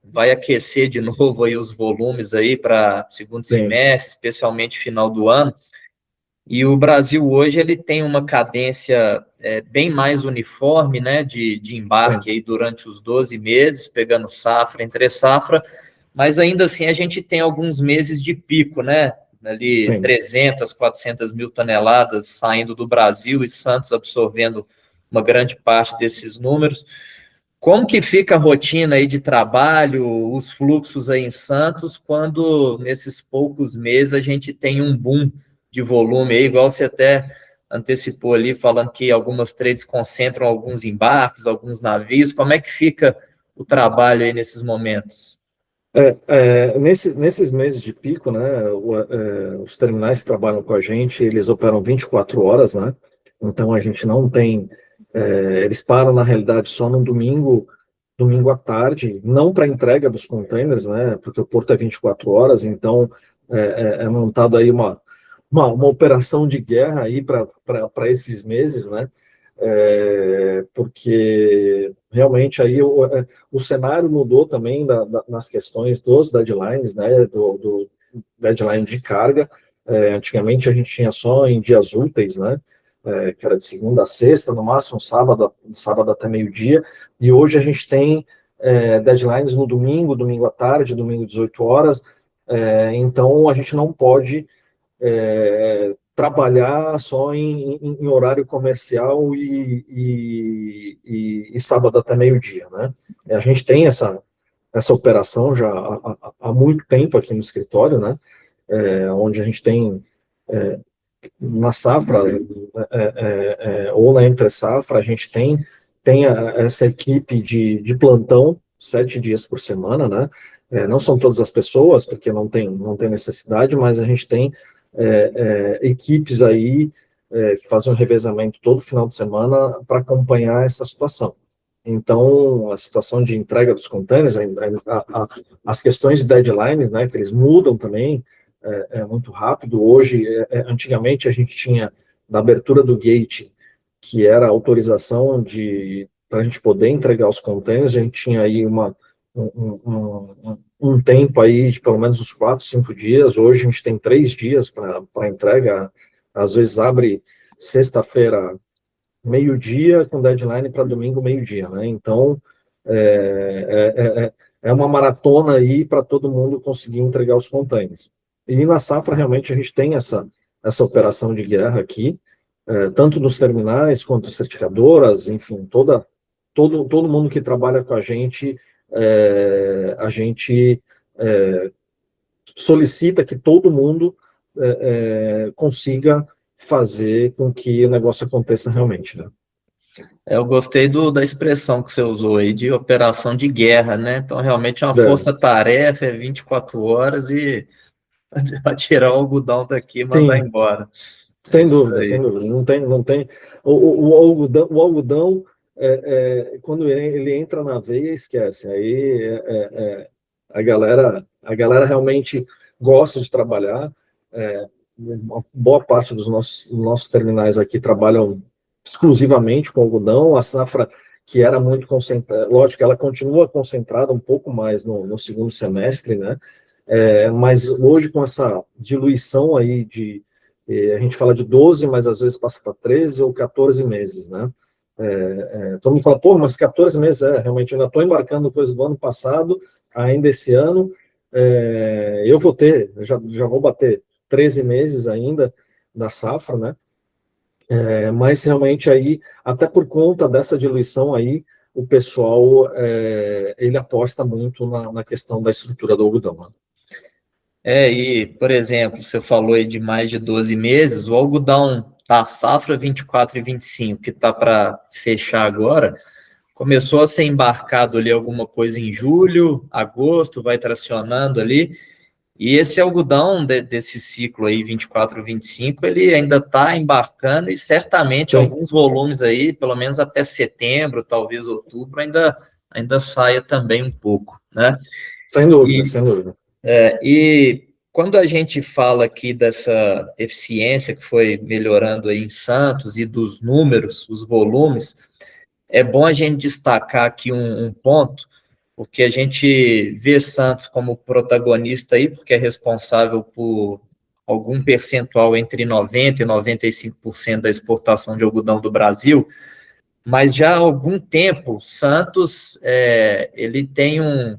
vai aquecer de novo aí os volumes aí para segundo semestre, especialmente final do ano. E o Brasil hoje ele tem uma cadência bem mais uniforme, né, de embarque aí durante os 12 meses, pegando safra, entre safra, mas ainda assim a gente tem alguns meses de pico, né, ali 300, 400 mil toneladas saindo do Brasil e Santos absorvendo uma grande parte desses números. Como que fica a rotina aí de trabalho, os fluxos aí em Santos, quando nesses poucos meses a gente tem um boom de volume aí, igual você até antecipou ali, falando que algumas trades concentram alguns embarques, alguns navios. Como é que fica o trabalho aí nesses momentos?
Nesses meses de pico, né, os terminais que trabalham com a gente, eles operam 24 horas, né? Então a gente não tem, eles param na realidade só no domingo à tarde, não para entrega dos containers, né? Porque o porto é 24 horas, então é montado aí uma operação de guerra aí para esses meses, né? Porque realmente aí o cenário mudou também nas questões dos deadlines, né? Do deadline de carga. Antigamente a gente tinha só em dias úteis, né? Que era de segunda a sexta, no máximo sábado até meio-dia, e hoje a gente tem deadlines no domingo à tarde, domingo 18 horas, então a gente não pode trabalhar só em horário comercial e sábado até meio-dia, né? A gente tem essa operação já há muito tempo aqui no escritório, né? Onde a gente tem na safra ou na entre-safra, a gente tem essa equipe de plantão 7 dias por semana, né? Não são todas as pessoas, porque não tem necessidade, mas a gente tem equipes aí que fazem um revezamento todo final de semana para acompanhar essa situação. Então, a situação de entrega dos containers, as questões de deadlines, né, que eles mudam também muito rápido. Hoje, antigamente, a gente tinha, na abertura do gate, que era a autorização para a gente poder entregar os containers, a gente tinha aí um tempo aí de pelo menos uns 4, 5 dias. Hoje a gente tem 3 dias para entrega. Às vezes abre sexta-feira, meio-dia, com deadline para domingo, meio-dia, né? Então, é uma maratona aí para todo mundo conseguir entregar os containers. E na safra, realmente, a gente tem essa operação de guerra aqui, tanto dos terminais quanto certificadoras, enfim, todo mundo que trabalha com a gente solicita que todo mundo consiga fazer com que o negócio aconteça realmente, né?
Eu gostei da expressão que você usou aí, de operação de guerra, né? Então, realmente é uma força-tarefa, é 24 horas e para tirar o algodão daqui e mandar
Sim,
embora. É
sem
isso
dúvida, sem
aí.
dúvida. Não tem. O algodão, quando ele entra na veia, esquece. Aí a galera realmente gosta de trabalhar. Uma boa parte dos nossos terminais aqui trabalham exclusivamente com algodão. A safra que era muito concentrada, lógico que ela continua concentrada um pouco mais no segundo semestre, né? Mas hoje com essa diluição aí a gente fala de 12, mas às vezes passa para 13 ou 14 meses, né? Todo mundo fala, pô, mas 14 meses, realmente eu ainda estou embarcando coisa do ano passado, ainda esse ano, eu já vou bater 13 meses ainda da safra, né? Mas realmente aí, até por conta dessa diluição aí, o pessoal, ele aposta muito na questão da estrutura do algodão, né?
E, por exemplo, você falou aí de mais de 12 meses, o algodão da safra 24 e 25, que está para fechar agora, começou a ser embarcado ali alguma coisa em julho, agosto, vai tracionando ali, e esse algodão desse ciclo aí, 24, 25, ele ainda está embarcando e certamente
Sim,
alguns volumes aí, pelo menos até setembro, talvez outubro, ainda saia também um pouco, né?
sem dúvida,
E,
sem dúvida.
e quando a gente fala aqui dessa eficiência que foi melhorando aí em Santos e dos números, os volumes, é bom a gente destacar aqui um ponto, porque a gente vê Santos como protagonista aí, porque é responsável por algum percentual entre 90% e 95% da exportação de algodão do Brasil, mas já há algum tempo, Santos, ele tem um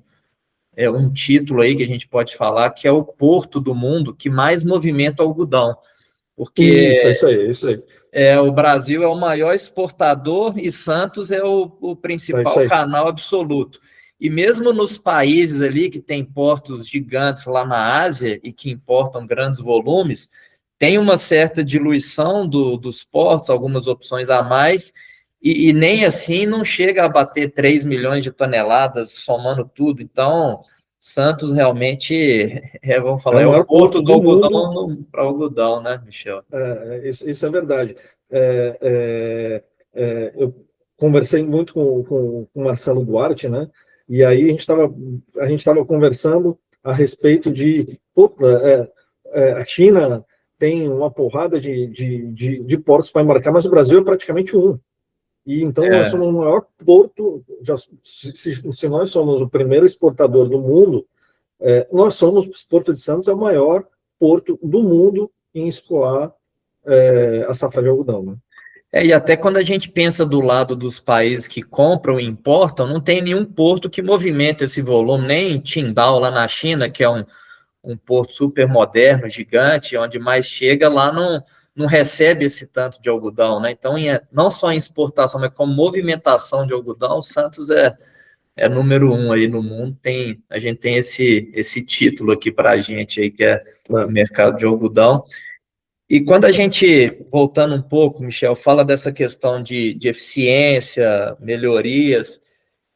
título aí que a gente pode falar, que é o porto do mundo que mais movimenta algodão,
Isso, é
porque
isso aí, é isso aí.
o Brasil é o maior exportador e Santos é o
É isso
principal
aí.
canal absoluto. E mesmo nos países ali que tem portos gigantes lá na Ásia e que importam grandes volumes, tem uma certa diluição dos portos, algumas opções a mais, e nem assim não chega a bater 3 milhões de toneladas, somando tudo. Então, Santos realmente, vamos
É
falar,
o
é o
maior
porto
porto
do
do mundo,
algodão para algodão, né, Michel?
isso é verdade. Eu conversei muito com o Marcelo Duarte, né? E aí a gente estava conversando a respeito de, puta, a China tem uma porrada de portos para embarcar, mas o Brasil é praticamente um. E então nós
É.
somos o maior porto, se nós somos o primeiro exportador do mundo, nós somos, Porto de Santos é o maior porto do mundo em escoar a safra de algodão, né?
E até quando a gente pensa do lado dos países que compram e importam, não tem nenhum porto que movimenta esse volume, nem Qingdao, lá na China, que é um porto super moderno, gigante, onde mais chega, lá não recebe esse tanto de algodão, né? Então, não só em exportação, mas como movimentação de algodão, o Santos é número um aí no mundo. A gente tem esse título aqui para a gente aí, que é o
É.
mercado de algodão. E quando a gente, voltando um pouco, Michel, fala dessa questão de eficiência, melhorias,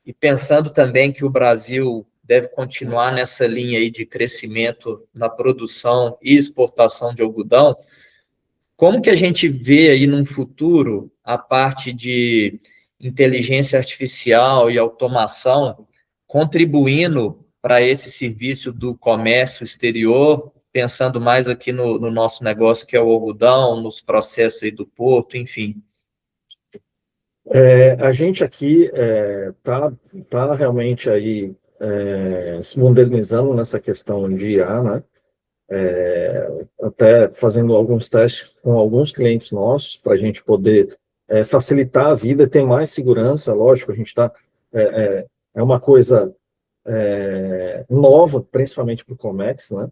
e pensando também que o Brasil deve continuar nessa linha aí de crescimento na produção e exportação de algodão, como que a gente vê aí num futuro a parte de inteligência artificial e automação contribuindo para esse serviço do comércio exterior, pensando mais aqui no nosso negócio, que é o algodão, nos processos aí do porto, enfim.
A gente aqui tá realmente aí se modernizando nessa questão de IA, né? Até fazendo alguns testes com alguns clientes nossos para a gente poder facilitar a vida, ter mais segurança. Lógico, a gente está é uma coisa nova, principalmente para o Comex, né?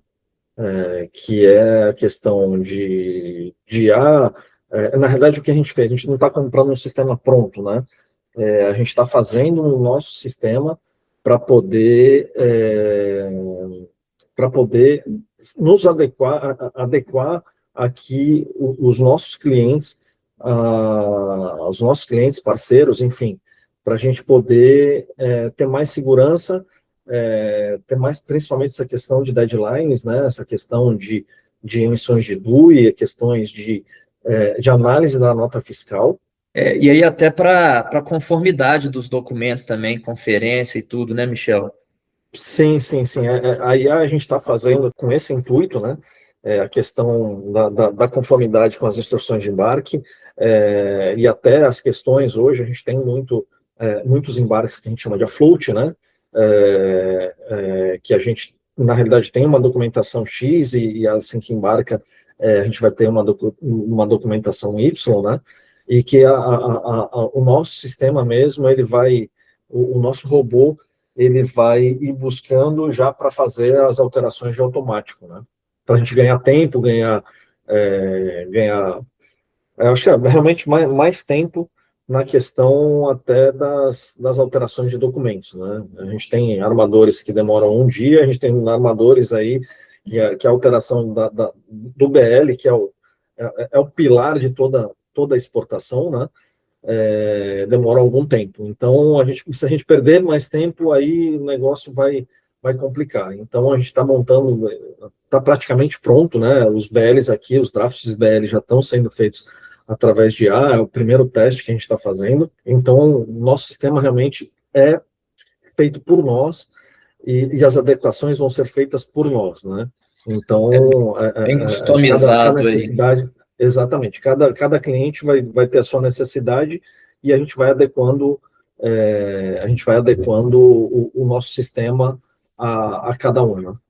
Que é a questão de IA. Na realidade, o que a gente fez? A gente não está comprando um sistema pronto, né? A gente está fazendo o nosso sistema para poder nos adequar aqui os nossos clientes, os nossos clientes, parceiros, enfim, para a gente poder ter mais segurança, ter mais, principalmente essa questão de deadlines, né, essa questão de emissões de DUI, questões de análise da nota fiscal.
E aí até para conformidade dos documentos também, conferência e tudo, né, Michel?
Sim, sim, sim. Aí a gente está fazendo com esse intuito, né? A questão da conformidade com as instruções de embarque, e até as questões hoje, a gente tem muitos embarques que a gente chama de afloat, né? Que a gente, na realidade, tem uma documentação X e assim que embarca, a gente vai ter uma documentação Y, né? E que o nosso sistema mesmo, o nosso robô, ele vai ir buscando já para fazer as alterações de automático, né? Para a gente ganhar tempo, eu acho que é realmente mais tempo na questão até das alterações de documentos, né? A gente tem armadores que demoram um dia, a gente tem armadores aí que a alteração do BL, que é o pilar de toda a exportação, né? Demora algum tempo. Então, se a gente perder mais tempo, aí o negócio vai complicar. Então, a gente está montando, está praticamente pronto, né? Os BLs aqui, os drafts de BL já estão sendo feitos através de IA, é o primeiro teste que a gente está fazendo. Então, o nosso sistema realmente é feito por nós e as adequações vão ser feitas por nós, né? Então,
Bem
cada
customizado aí.
necessidade, exatamente, cada cliente vai ter a sua necessidade e a gente vai adequando, o nosso sistema a cada uma.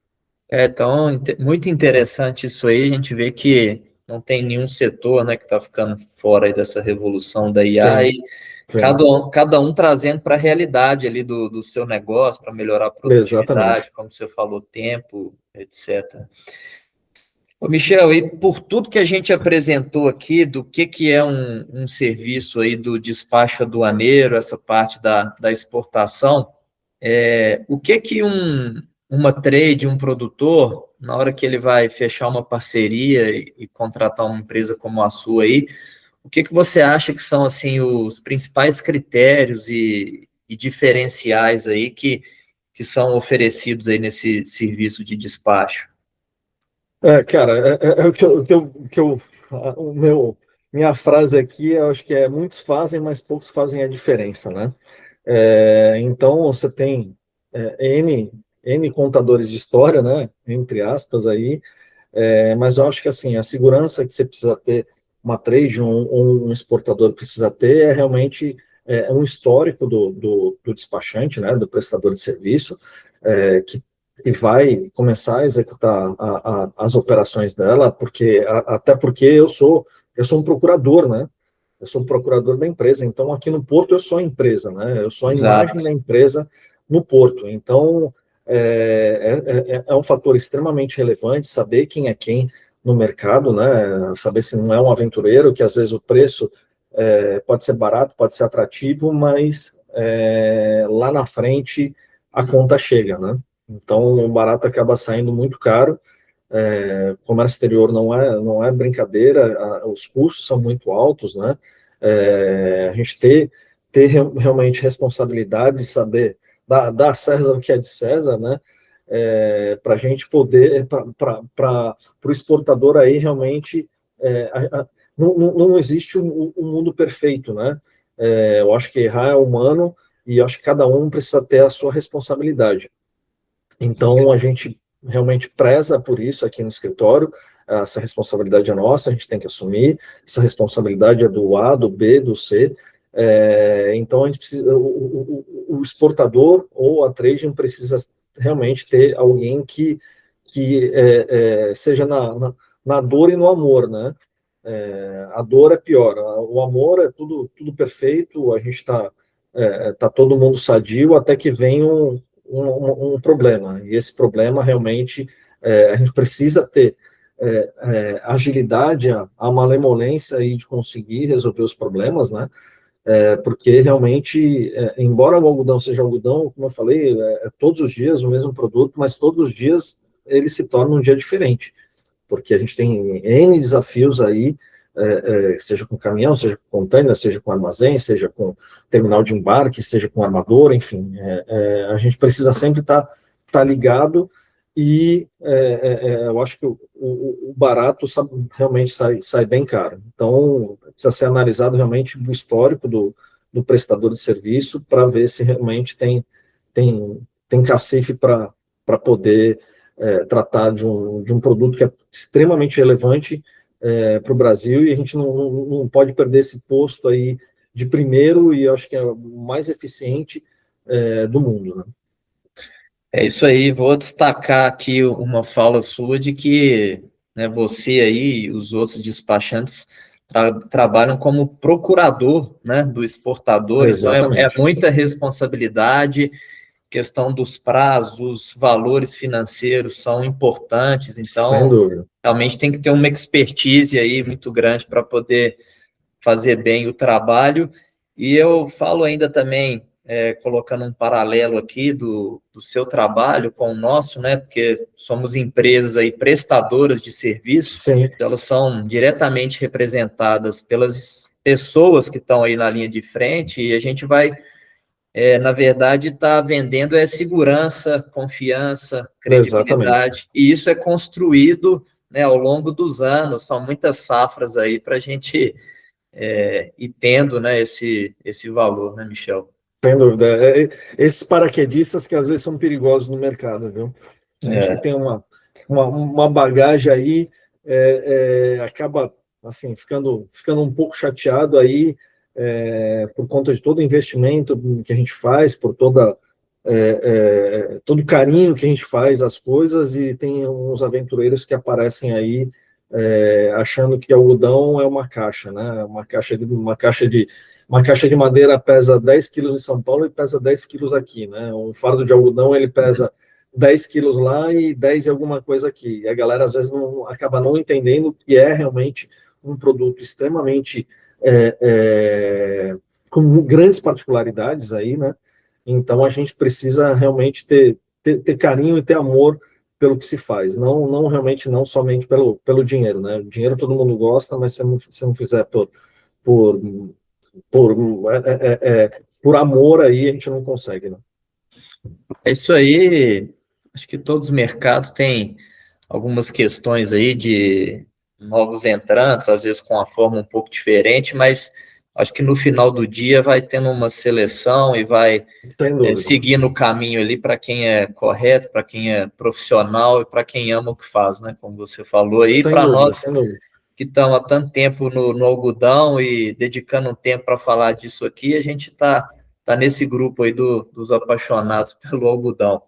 Então, muito interessante isso aí, a gente vê que não tem nenhum setor, né, que está ficando fora aí dessa revolução da IA,
Sim,
e
sim,
cada um trazendo para a realidade ali do seu negócio, para melhorar a
exatamente.
produtividade, como você falou, tempo, etc. Ô, Michel, e por tudo que a gente apresentou aqui, do que é um serviço aí do despacho aduaneiro, essa parte da exportação, o que uma trade, um produtor, na hora que ele vai fechar uma parceria e contratar uma empresa como a sua aí, o que você acha que são assim os principais critérios e diferenciais aí que são oferecidos aí nesse serviço de despacho?
Cara, minha frase aqui, eu acho que muitos fazem, mas poucos fazem a diferença, né? Então, você tem N contadores de história, né? Entre aspas aí, mas eu acho que assim, a segurança que você precisa ter, uma trade ou um exportador precisa ter, é realmente um histórico do despachante, né? Do prestador de serviço, que vai começar a executar as operações dela, até porque eu sou um procurador, né? Eu sou um procurador da empresa, então aqui no Porto eu sou a empresa, né? Eu sou a imagem
Exato.
da empresa no Porto. Então é um fator extremamente relevante saber quem é quem no mercado, né? Saber se não é um aventureiro, que às vezes o preço pode ser barato, pode ser atrativo, mas lá na frente a conta chega, né? Então o barato acaba saindo muito caro. Comércio exterior não é brincadeira, os custos são muito altos, né? A gente ter realmente responsabilidade de saber dar a César o que é de César, né? Para a gente poder, para o exportador aí realmente, não existe um mundo perfeito, né? Eu acho que errar é humano e eu acho que cada um precisa ter a sua responsabilidade. Então, a gente realmente preza por isso aqui no escritório. Essa responsabilidade é nossa, a gente tem que assumir. Essa responsabilidade é do A, do B, do C. Então, a gente precisa, o exportador ou a trading precisa realmente ter alguém que seja na dor e no amor, né? A dor é pior, o amor é tudo perfeito, a gente tá todo mundo sadio até que vem um problema, e esse problema realmente a gente precisa ter agilidade, a malemolência aí de conseguir resolver os problemas, né? Porque realmente, embora o algodão seja algodão, como eu falei, todos os dias o mesmo produto, mas todos os dias ele se torna um dia diferente, porque a gente tem N desafios aí, seja com caminhão, seja com container, seja com armazém, seja com terminal de embarque, seja com armador, enfim, a gente precisa sempre estar ligado e eu acho que o barato realmente sai bem caro. Então, precisa ser analisado realmente o histórico do prestador de serviço para ver se realmente tem cacife para poder tratar de um produto que é extremamente relevante para o Brasil, e a gente não pode perder esse posto aí de primeiro, e eu acho que é o mais eficiente do mundo, né?
É isso aí, vou destacar aqui uma fala sua de que, né, você aí e os outros despachantes trabalham como procurador, né, do exportador, então é
Exatamente.
muita responsabilidade, questão dos prazos, valores financeiros são importantes,
Sem
então
dúvida.
realmente tem que ter uma expertise aí muito grande para poder fazer bem o trabalho. E eu falo ainda também, colocando um paralelo aqui do seu trabalho com o nosso, né? Porque somos empresas aí prestadoras de serviço,
Sim,
elas são diretamente representadas pelas pessoas que estão aí na linha de frente, e a gente vai, na verdade, estar vendendo segurança, confiança,
exatamente.
credibilidade, e isso é construído, né, ao longo dos anos, são muitas safras aí para a gente e tendo, né, esse valor, né, Michel?
Sem dúvida. Esses paraquedistas que às vezes são perigosos no mercado, viu? A gente que
É,
tem uma bagagem aí, acaba assim ficando um pouco chateado aí, por conta de todo o investimento que a gente faz, por todo o carinho que a gente faz às coisas, e tem uns aventureiros que aparecem aí achando que algodão é uma caixa, né? Uma caixa de madeira pesa 10 quilos em São Paulo e pesa 10 quilos aqui, né? Um fardo de algodão ele pesa 10 quilos lá e 10 e alguma coisa aqui. E a galera às vezes acaba não entendendo que é realmente um produto extremamente com grandes particularidades aí, né? Então a gente precisa realmente ter carinho e ter amor pelo que se faz, não realmente não somente pelo dinheiro, né? O dinheiro todo mundo gosta, mas se não fizer por, por, por amor aí, a gente não consegue, né?
é isso aí. Acho que todos os mercados têm algumas questões aí de novos entrantes, às vezes com uma forma um pouco diferente, mas acho que no final do dia vai tendo uma seleção e vai
Sem dúvida.
seguindo o caminho ali para quem é correto, para quem é profissional e para quem ama o que faz, né? Como você falou aí,
Sem
para
dúvida,
nós
sem dúvida.
que estão há tanto tempo no algodão e dedicando um tempo para falar disso aqui, a gente tá nesse grupo aí dos apaixonados pelo algodão.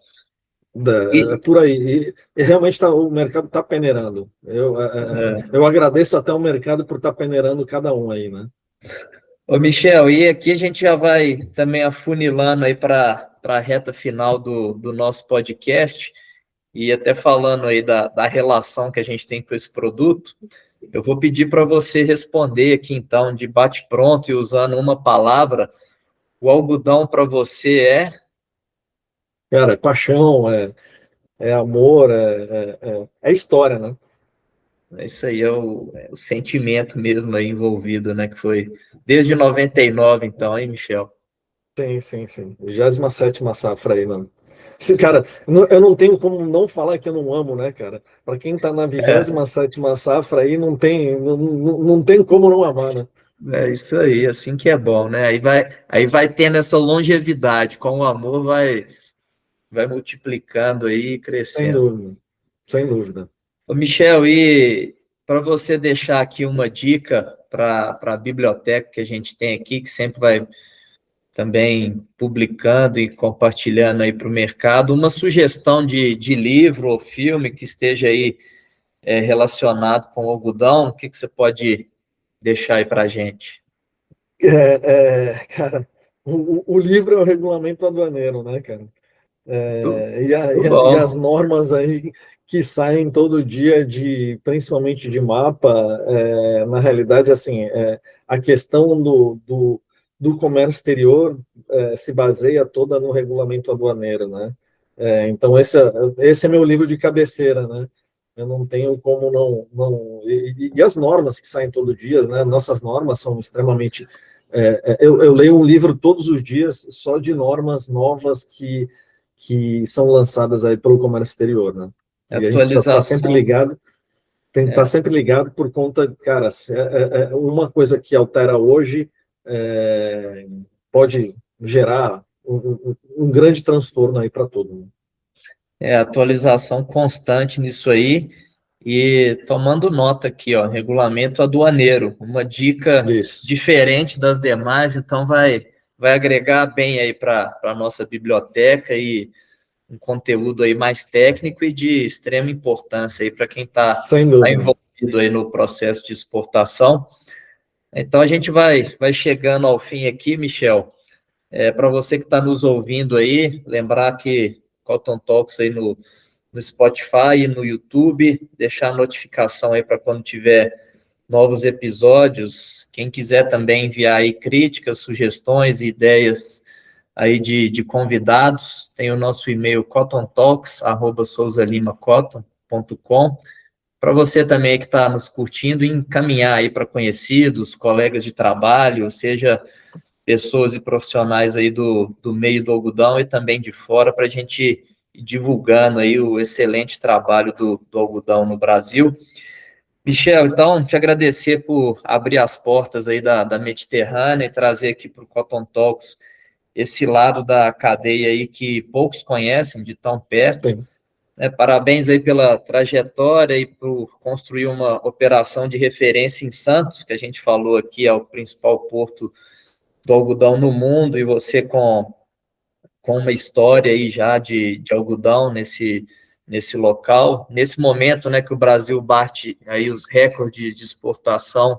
E
Por aí. E realmente o mercado está peneirando. Eu agradeço até o mercado por estar peneirando cada um aí, né?
Ô, Michel, e aqui a gente já vai também afunilando aí para a reta final do nosso podcast, e até falando aí da relação que a gente tem com esse produto, eu vou pedir para você responder aqui então, de bate-pronto e usando uma palavra, o algodão para você
Cara, é paixão, é amor, é história, né?
isso aí, é o sentimento mesmo aí envolvido, né, que foi desde 99 então, hein, Michel?
Sim, sim, sim. 27ª safra aí, mano. Cara, eu não tenho como não falar que eu não amo, né, cara? Para quem tá na
É,
27ª safra aí, não tem como não amar, né?
é isso aí, assim que é bom, né? Aí vai tendo essa longevidade, com o amor vai multiplicando aí e
Sem
crescendo.
dúvida, sem dúvida.
Ô, Michel, e para você deixar aqui uma dica para a biblioteca que a gente tem aqui, que sempre vai também publicando e compartilhando aí para o mercado, uma sugestão de livro ou filme que esteja aí relacionado com o algodão, o que você pode deixar aí para a gente?
Cara, o livro é o regulamento aduaneiro, né, cara? E as normas aí que saem todo dia, principalmente de mapa, na realidade, assim, a questão do comércio exterior se baseia toda no regulamento aduaneiro, né? Então, esse é meu livro de cabeceira, né? Eu não tenho como não e as normas que saem todo dia, né? Nossas normas são extremamente... eu leio um livro todos os dias só de normas novas que são lançadas aí pelo comércio exterior, né? E a gente precisa estar sempre ligado, tem que estar sempre ligado por conta, cara, uma coisa que altera hoje pode gerar um grande transtorno aí para todo mundo.
Atualização constante nisso aí. E tomando nota aqui, ó, regulamento aduaneiro, uma dica diferente das demais, então vai agregar bem aí para a nossa biblioteca e um conteúdo aí mais técnico e de extrema importância aí para quem está envolvido aí no processo de exportação. Então a gente vai chegando ao fim aqui, Michel. Para você que está nos ouvindo aí, lembrar que Cotton Talks aí no Spotify e no YouTube, deixar a notificação aí para quando tiver novos episódios. Quem quiser também enviar aí críticas, sugestões e ideias aí de convidados, tem o nosso e-mail cottontalks@souzalimacotton.com. Para você também que está nos curtindo, encaminhar aí para conhecidos, colegas de trabalho, seja pessoas e profissionais aí do meio do algodão e também de fora, para a gente divulgando aí o excelente trabalho do algodão no Brasil. Michel, então, te agradecer por abrir as portas aí da Mediterrânea e trazer aqui para o Cotton Talks esse lado da cadeia aí que poucos conhecem de tão perto. Parabéns aí pela trajetória e por construir uma operação de referência em Santos, que a gente falou aqui, é o principal porto do algodão no mundo, e você com uma história aí já de algodão nesse local. Nesse momento, né, que o Brasil bate aí os recordes de exportação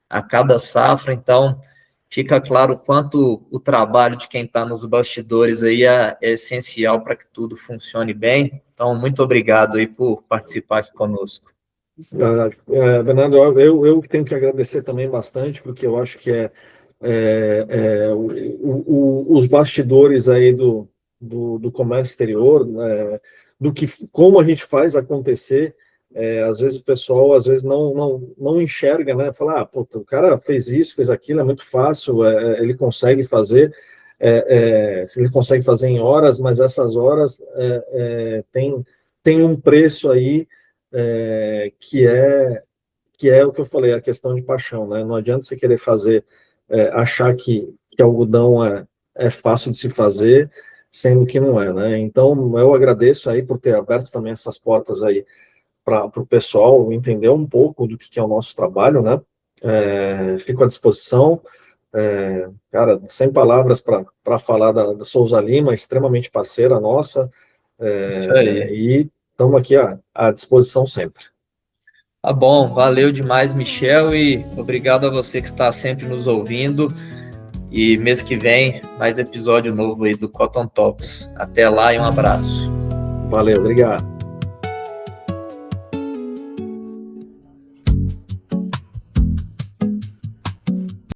a cada safra, então fica claro o quanto o trabalho de quem está nos bastidores aí é essencial para que tudo funcione bem. Então, muito obrigado aí por participar aqui conosco.
Bernardo, eu tenho que agradecer também bastante, porque eu acho que os bastidores aí do comércio exterior, como a gente faz acontecer. Às vezes o pessoal não enxerga, né? Fala, o cara fez isso, fez aquilo, é muito fácil, ele consegue fazer, ele consegue fazer em horas, mas essas horas tem um preço aí que é o que eu falei, a questão de paixão, né? Não adianta você querer fazer, achar que algodão é fácil de se fazer, sendo que não é, né? Então, eu agradeço aí por ter aberto também essas portas aí para o pessoal entender um pouco do que é o nosso trabalho, né? Fico à disposição, cara, sem palavras para falar da Souza Lima, extremamente parceira nossa,
Isso aí.
e estamos aqui à disposição sempre.
Tá bom, valeu demais, Michel, e obrigado a você que está sempre nos ouvindo. E mês que vem, mais episódio novo aí do Cotton Talks. Até lá e um abraço.
Valeu, obrigado.